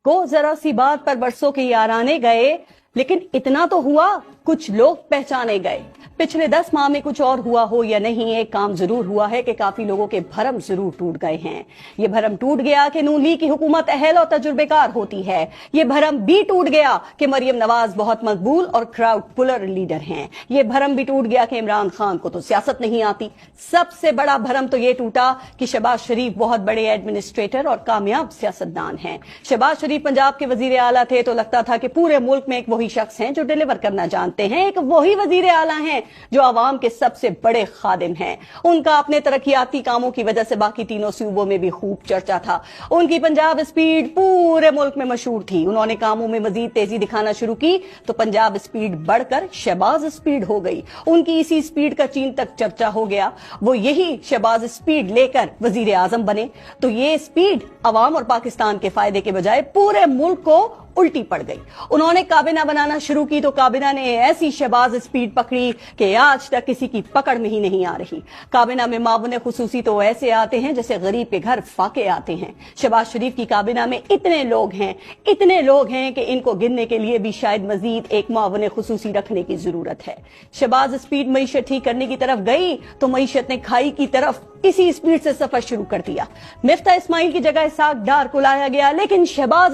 को जरा सी बात पर बरसों के याराने गए, लेकिन इतना तो हुआ कुछ लोग पहचाने गए। पिछले 10 माह में कुछ और हुआ हो या नहीं, एक काम जरूर हुआ है कि काफी लोगों के भरम जरूर टूट गए हैं। ये भरम टूट गया कि नून लीग की हुकूमत अहल और तजुर्बेकार होती है। ये भरम भी टूट गया कि मरियम नवाज बहुत मकबूल और क्राउड पुलर लीडर हैं। ये भरम भी टूट गया कि इमरान खान को तो सियासत नहीं आती। सबसे बड़ा भरम तो ये टूटा कि शहबाज शरीफ बहुत बड़े एडमिनिस्ट्रेटर और कामयाब सियासतदान हैं। शहबाज शरीफ पंजाब के वजीर आला थे तो लगता था कि पूरे मुल्क में एक वही शख्स हैं जो डिलीवर करना जानते हैं, एक वही वजीर आला हैं जो आवाम के सबसे बड़े खादिम हैं। उनका अपने तरक्याती कामों की वजह से बाकी तीनों सूबों में भी खूब चर्चा था। उनकी पंजाब स्पीड पूरे मुल्क में मशहूर थी। उन्होंने कामों में मजीद तेजी दिखाना शुरू की तो पंजाब स्पीड बढ़कर शहबाज स्पीड हो गई। उनकी इसी स्पीड का चीन तक चर्चा हो गया। वो यही शहबाज स्पीड लेकर वजीर आजम बने तो ये स्पीड अवाम और पाकिस्तान के फायदे के बजाय पूरे मुल्क को उल्टी पड़ गई। उन्होंने काबिना बनाना शुरू की तो काबिना ने ऐसी शहबाज स्पीड पकड़ी कि आज तक किसी की पकड़ में ही नहीं आ रही। काबिना में मावने खुसूसी तो ऐसे आते हैं जैसे गरीब के घर फाके आते हैं। शहबाज शरीफ की काबिना में इतने लोग हैं कि इनको गिनने के लिए भी शायद मजीद एक मावने खुसूसी रखने की जरूरत है। शहबाज स्पीड मईशत ठीक करने की तरफ गई तो मईशत ने खाई की तरफ इसी स्पीड से सफर शुरू कर दिया। मिफ्ता इस्माइल की जगह इसहाक डार को लाया गया, लेकिन शहबाज